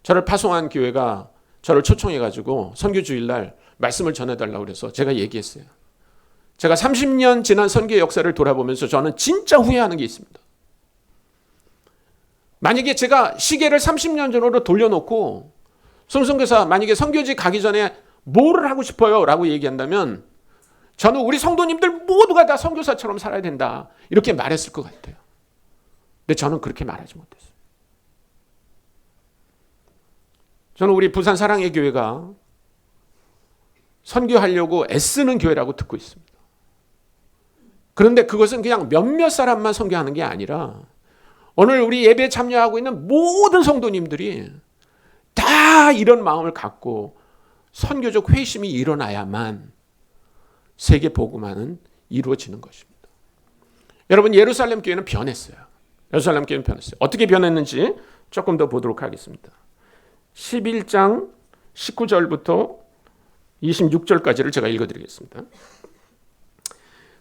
저를 파송한 교회가 저를 초청해가지고 선교주일날 말씀을 전해달라고 그래서 제가 얘기했어요. 제가 30년 지난 선교 역사를 돌아보면서 저는 진짜 후회하는 게 있습니다. 만약에 제가 시계를 30년 전으로 돌려놓고 손선교사 만약에 선교지 가기 전에 뭐를 하고 싶어요? 라고 얘기한다면 저는 우리 성도님들 모두가 다 선교사처럼 살아야 된다. 이렇게 말했을 것 같아요. 근데 저는 그렇게 말하지 못했어요. 저는 우리 부산 사랑의 교회가 선교하려고 애쓰는 교회라고 듣고 있습니다. 그런데 그것은 그냥 몇몇 사람만 선교하는 게 아니라 오늘 우리 예배에 참여하고 있는 모든 성도님들이 다 이런 마음을 갖고 선교적 회심이 일어나야만 세계 복음화는 이루어지는 것입니다. 여러분, 예루살렘 교회는 변했어요. 예루살렘 교회는 변했어요. 어떻게 변했는지 조금 더 보도록 하겠습니다. 11장 19절부터 26절까지를 제가 읽어드리겠습니다.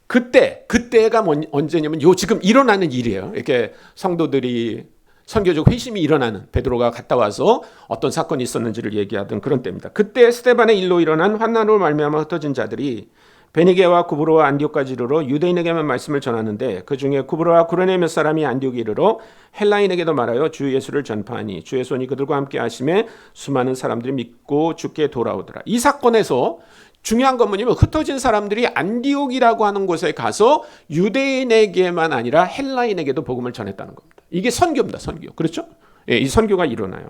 그때가 언제냐면 지금 일어나는 일이에요. 이렇게 성도들이 선교적 회심이 일어나는, 베드로가 갔다 와서 어떤 사건이 있었는지를 얘기하던 그런 때입니다. 그때 스데반의 일로 일어난 환난으로 말미암아 흩어진 자들이 베니게와 구브로와 안디옥까지 이르러 유대인에게만 말씀을 전하는데 그 중에 구브로와 구레네 몇 사람이 안디옥에 이르러 헬라인에게도 말하여 주 예수를 전파하니 주의 손이 그들과 함께 하심에 수많은 사람들이 믿고 주께 돌아오더라. 이 사건에서 중요한 건 뭐냐면 흩어진 사람들이 안디옥이라고 하는 곳에 가서 유대인에게만 아니라 헬라인에게도 복음을 전했다는 겁니다. 이게 선교입니다. 선교. 그렇죠? 예, 이 선교가 일어나요.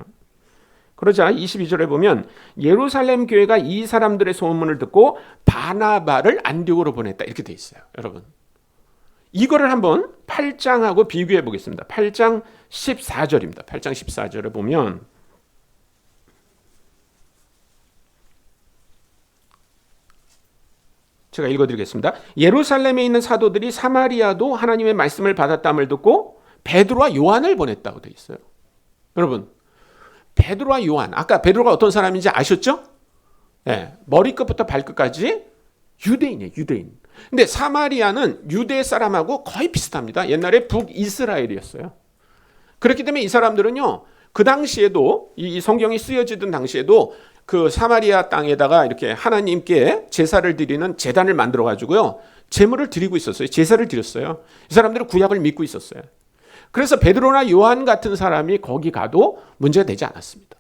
그러자 22절에 보면 예루살렘 교회가 이 사람들의 소문을 듣고 바나바를 안디옥으로 보냈다. 이렇게 돼 있어요. 여러분. 이거를 한번 8장하고 비교해 보겠습니다. 8장 14절입니다. 8장 14절에 보면 제가 읽어드리겠습니다. 예루살렘에 있는 사도들이 사마리아도 하나님의 말씀을 받았다함을 듣고 베드로와 요한을 보냈다고 돼 있어요. 여러분, 베드로와 요한, 아까 베드로가 어떤 사람인지 아셨죠? 네, 머리끝부터 발끝까지 유대인이에요. 유대인. 근데 사마리아는 유대 사람하고 거의 비슷합니다. 옛날에 북이스라엘이었어요. 그렇기 때문에 이 사람들은요, 그 당시에도 이 성경이 쓰여지던 당시에도 그 사마리아 땅에다가 이렇게 하나님께 제사를 드리는 제단을 만들어 가지고요, 제물을 드리고 있었어요. 제사를 드렸어요. 이 사람들은 구약을 믿고 있었어요. 그래서 베드로나 요한 같은 사람이 거기 가도 문제가 되지 않았습니다.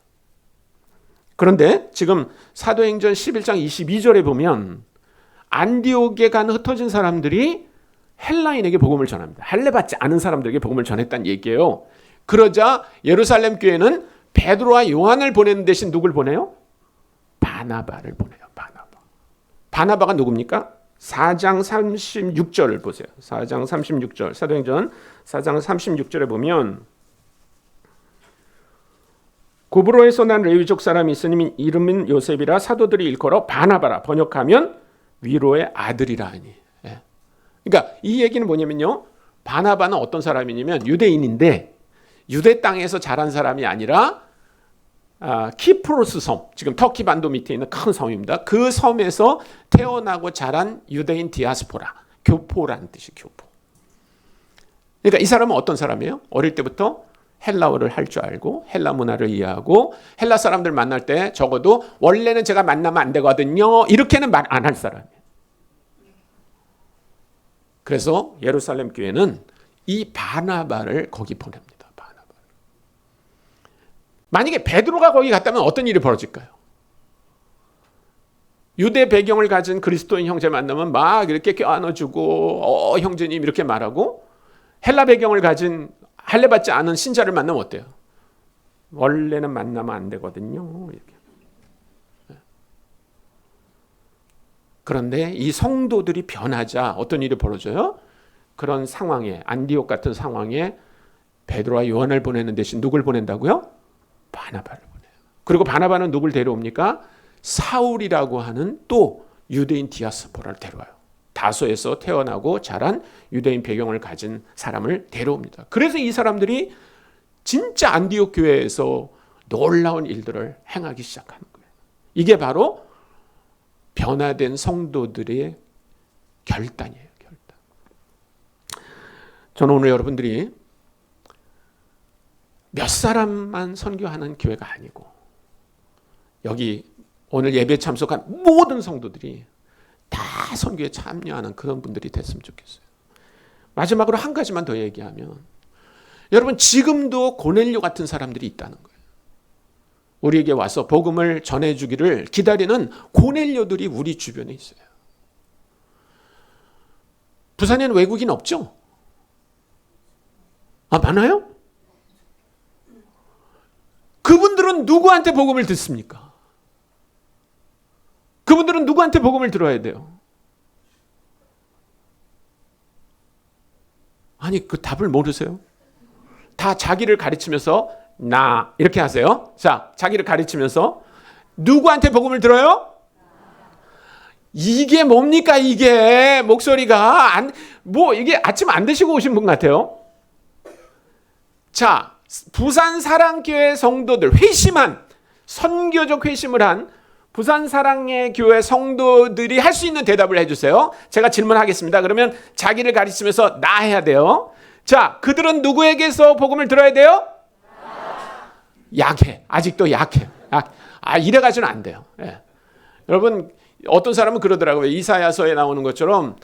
그런데 지금 사도행전 11장 22절에 보면 안디옥에 간 흩어진 사람들이 헬라인에게 복음을 전합니다. 할례받지 않은 사람들에게 복음을 전했다는 얘기예요. 그러자 예루살렘 교회는 베드로와 요한을 보내는 대신 누굴 보내요? 바나바를 보내요. 바나바가 누굽니까? 4장 36절을 보세요. 4장 36절. 사도행전 4장 36절에 보면 구브로에서 난 레위족 사람이 있으니 이름은 요셉이라 사도들이 일컬어 바나바라, 번역하면 위로의 아들이라 하니. 예. 그러니까 이 얘기는 뭐냐면요, 바나바는 어떤 사람이냐면 유대인인데 유대 땅에서 자란 사람이 아니라 키프로스 섬, 지금 터키 반도 밑에 있는 큰 섬입니다. 그 섬에서 태어나고 자란 유대인 디아스포라, 교포라는 뜻이 교포. 그러니까 이 사람은 어떤 사람이에요? 어릴 때부터 헬라어를 할 줄 알고 헬라 문화를 이해하고 헬라 사람들 만날 때 적어도 원래는 제가 만나면 안 되거든요, 이렇게는 말 안 할 사람이에요. 그래서 예루살렘 교회는 이 바나바를 거기 보냅니다. 만약에 베드로가 거기 갔다면 어떤 일이 벌어질까요? 유대 배경을 가진 그리스도인 형제 만나면 막 이렇게 껴안아주고 형제님 이렇게 말하고, 헬라 배경을 가진 할례받지 않은 신자를 만나면 어때요? 원래는 만나면 안 되거든요. 이렇게. 그런데 이 성도들이 변하자 어떤 일이 벌어져요? 그런 상황에, 안디옥 같은 상황에 베드로와 요한을 보내는 대신 누굴 보낸다고요? 바나바를 보내요. 그리고 바나바는 누굴 데려옵니까? 사울이라고 하는 또 유대인 디아스포라를 데려와요. 다소에서 태어나고 자란 유대인 배경을 가진 사람을 데려옵니다. 그래서 이 사람들이 진짜 안디옥 교회에서 놀라운 일들을 행하기 시작하는 거예요. 이게 바로 변화된 성도들의 결단이에요. 결단. 저는 오늘 여러분들이 몇 사람만 선교하는 교회가 아니고 여기 오늘 예배 참석한 모든 성도들이 다 선교에 참여하는 그런 분들이 됐으면 좋겠어요. 마지막으로 한 가지만 더 얘기하면 여러분 지금도 고넬료 같은 사람들이 있다는 거예요. 우리에게 와서 복음을 전해주기를 기다리는 고넬료들이 우리 주변에 있어요. 부산에는 외국인 없죠? 많아요? 그분들은 누구한테 복음을 듣습니까? 그분들은 누구한테 복음을 들어야 돼요? 아니, 그 답을 모르세요? 다 자기를 가르치면서 나 이렇게 하세요. 자, 자기를 가르치면서 누구한테 복음을 들어요? 이게 뭡니까? 이게 목소리가 이게 아침 안 드시고 오신 분 같아요. 자, 부산 사랑교회 성도들 회심한 선교적 회심을 한 부산 사랑의 교회 성도들이 할 수 있는 대답을 해주세요. 제가 질문하겠습니다. 그러면 자기를 가르치면서 나 해야 돼요. 자, 그들은 누구에게서 복음을 들어야 돼요? 약해. 아직도 약해. 이래가지고는 안 돼요. 예. 여러분 어떤 사람은 그러더라고요. 이사야서에 나오는 것처럼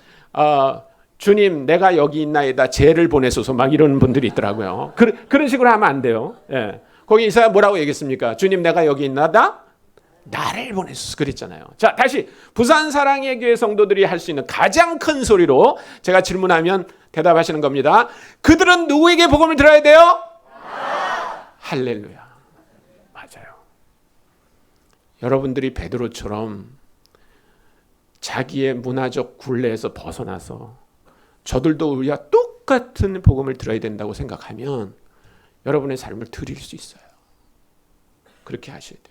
주님 내가 여기 있나이다 죄를 보내소서 막 이런 분들이 있더라고요. 그런 식으로 하면 안 돼요. 예. 거기 이사야 뭐라고 얘기했습니까? 주님 내가 여기 있나다 나를 보내소서 그랬잖아요. 자, 다시 부산 사랑의 교회 성도들이 할 수 있는 가장 큰 소리로 제가 질문하면 대답하시는 겁니다. 그들은 누구에게 복음을 들어야 돼요? 할렐루야. 맞아요. 여러분들이 베드로처럼 자기의 문화적 굴레에서 벗어나서 저들도 우리와 똑같은 복음을 들어야 된다고 생각하면 여러분의 삶을 드릴 수 있어요. 그렇게 하셔야 돼요.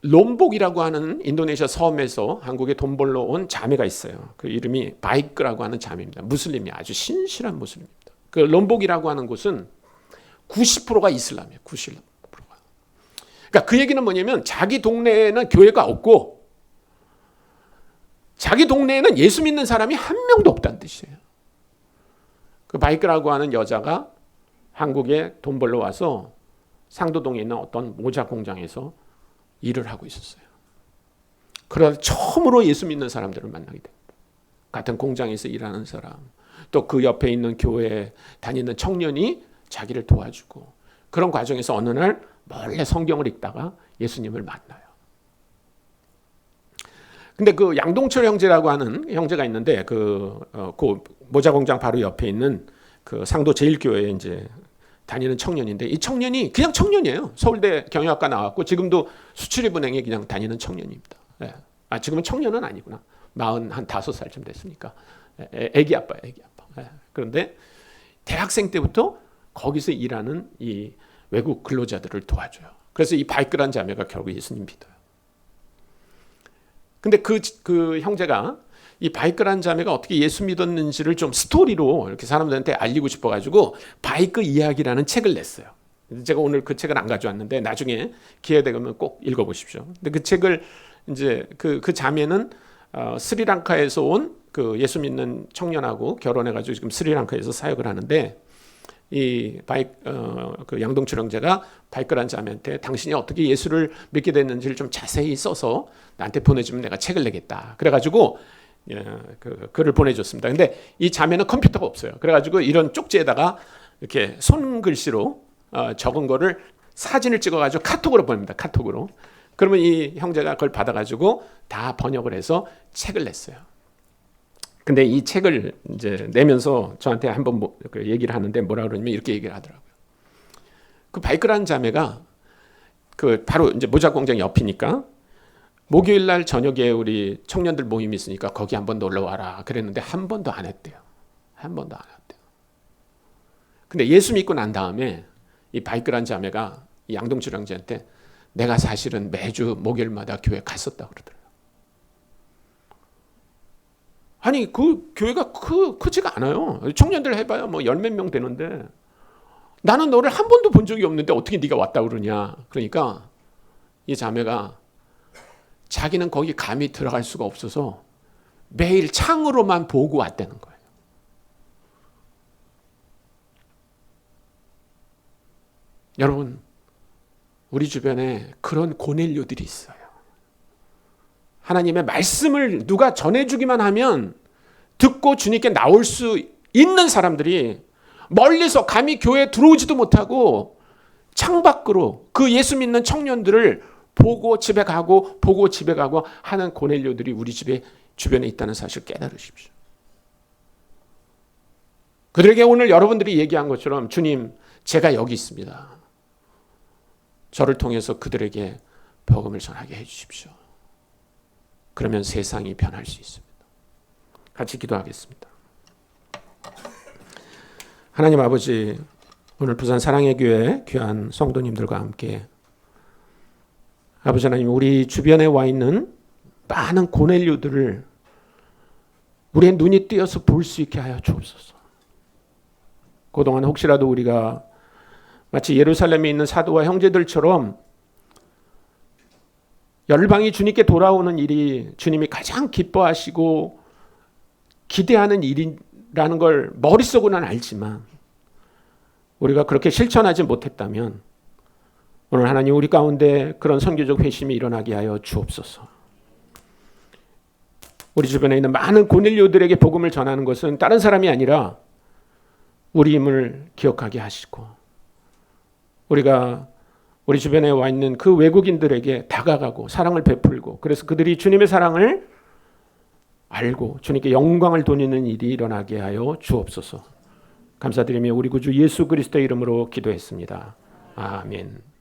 롬복이라고 하는 인도네시아 섬에서 한국에 돈 벌러 온 자매가 있어요. 그 이름이 바이크라고 하는 자매입니다. 무슬림이 아주 신실한 무슬림입니다. 그 롬복이라고 하는 곳은 90%가 이슬람이에요. 90%가. 그러니까 그 얘기는 뭐냐면 자기 동네에는 교회가 없고 자기 동네에는 예수 믿는 사람이 한 명도 없다는 뜻이에요. 그 바이크라고 하는 여자가 한국에 돈 벌러 와서 상도동에 있는 어떤 모자 공장에서 일을 하고 있었어요. 그러다 처음으로 예수 믿는 사람들을 만나게 됩니다. 같은 공장에서 일하는 사람, 또 그 옆에 있는 교회에 다니는 청년이 자기를 도와주고 그런 과정에서 어느 날 몰래 성경을 읽다가 예수님을 만나요. 근데 그 양동철 형제라고 하는 형제가 있는데 그 모자 공장 바로 옆에 있는 그 상도 제일교회에 이제 다니는 청년인데 이 청년이 그냥 청년이에요. 서울대 경영학과 나왔고 지금도 수출입은행에 그냥 다니는 청년입니다. 예. 지금은 청년은 아니구나. 45살쯤 됐으니까. 애기 아빠예요. 애기 아빠. 예. 그런데 대학생 때부터 거기서 일하는 이 외국 근로자들을 도와줘요. 그래서 이 바이크란 자매가 결국 예수님 믿어요. 근데 그 형제가 이 바이크란 자매가 어떻게 예수 믿었는지를 좀 스토리로 이렇게 사람들한테 알리고 싶어가지고 바이크 이야기라는 책을 냈어요. 제가 오늘 그 책을 안 가져왔는데 나중에 기회 되면 꼭 읽어보십시오. 근데 그 책을 이제 그 자매는 스리랑카에서 온 그 예수 믿는 청년하고 결혼해가지고 지금 스리랑카에서 사역을 하는데 그 양동철 형제가 바이크란 자매한테 당신이 어떻게 예수를 믿게 됐는지를 좀 자세히 써서 나한테 보내주면 내가 책을 내겠다. 그래가지고 그 글을 보내줬습니다. 근데 이 자매는 컴퓨터가 없어요. 그래가지고 이런 쪽지에다가 이렇게 손글씨로 적은 거를 사진을 찍어가지고 카톡으로 보냅니다. 카톡으로. 그러면 이 형제가 그걸 받아가지고 다 번역을 해서 책을 냈어요. 근데 이 책을 이제 내면서 저한테 한번 얘기를 하는데 뭐라 그러냐면 이렇게 얘기를 하더라고요. 그 바이크라는 자매가 그 바로 이제 모자 공장 옆이니까 목요일 날 저녁에 우리 청년들 모임이 있으니까 거기 한번 놀러 와라 그랬는데 한 번도 안 했대요. 한 번도 안 했대요. 근데 예수 믿고 난 다음에 이 바이크란 자매가 이 양동철 형제한테 내가 사실은 매주 목요일마다 교회 갔었다 그러더라고요. 아니 그 교회가 크지가 않아요. 청년들 해봐야 뭐 열 몇 명 되는데 나는 너를 한 번도 본 적이 없는데 어떻게 네가 왔다 그러냐. 그러니까 이 자매가 자기는 거기 감히 들어갈 수가 없어서 매일 창으로만 보고 왔다는 거예요. 여러분, 우리 주변에 그런 고넬료들이 있어요. 하나님의 말씀을 누가 전해주기만 하면 듣고 주님께 나올 수 있는 사람들이 멀리서 감히 교회에 들어오지도 못하고 창밖으로 그 예수 믿는 청년들을 보고 집에 가고 보고 집에 가고 하는 고넬료들이 우리 집에 주변에 있다는 사실을 깨달으십시오. 그들에게 오늘 여러분들이 얘기한 것처럼 주님, 제가 여기 있습니다. 저를 통해서 그들에게 복음을 전하게 해주십시오. 그러면 세상이 변할 수 있습니다. 같이 기도하겠습니다. 하나님 아버지, 오늘 부산 사랑의 교회 귀한 성도님들과 함께 아버지 하나님, 우리 주변에 와 있는 많은 고넬료들을 우리의 눈이 띄어서 볼 수 있게 하여 주옵소서. 그동안 혹시라도 우리가 마치 예루살렘에 있는 사도와 형제들처럼 열방이 주님께 돌아오는 일이 주님이 가장 기뻐하시고 기대하는 일이라는 걸 머릿속으로는 알지만 우리가 그렇게 실천하지 못했다면 오늘 하나님 우리 가운데 그런 선교적 회심이 일어나게 하여 주옵소서. 우리 주변에 있는 많은 고넬료들에게 복음을 전하는 것은 다른 사람이 아니라 우리임을 기억하게 하시고 우리가 우리 주변에 와 있는 그 외국인들에게 다가가고 사랑을 베풀고 그래서 그들이 주님의 사랑을 알고 주님께 영광을 돌리는 일이 일어나게 하여 주옵소서. 감사드리며 우리 구주 예수 그리스도의 이름으로 기도했습니다. 아멘.